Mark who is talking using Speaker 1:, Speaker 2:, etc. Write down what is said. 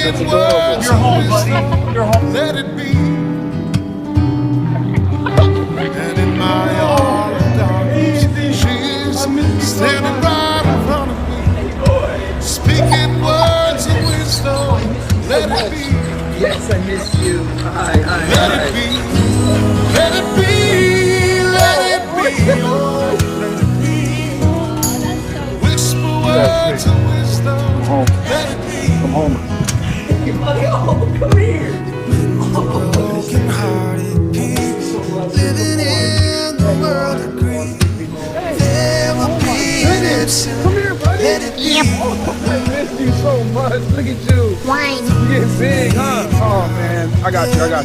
Speaker 1: Speaking words
Speaker 2: You're
Speaker 1: of
Speaker 2: home, buddy.
Speaker 1: wisdom,
Speaker 2: You're home.
Speaker 1: let it be. And in my hour of darkness, she's standing right in front of me. Speaking words of wisdom, let it be.
Speaker 3: Yes, I missed you.
Speaker 1: Let it be. Let it be. Let it be. Oh, let it be. Whisper words of wisdom, let it be.
Speaker 2: Come home.
Speaker 3: Oh, come here.
Speaker 1: Broken-hearted people living in the world of greed. There will be an answer.
Speaker 2: Come here, buddy.
Speaker 1: Let it be.
Speaker 2: I missed you so much. Look at you.
Speaker 4: Wine.
Speaker 2: You getting big, huh? Oh, man. I got you.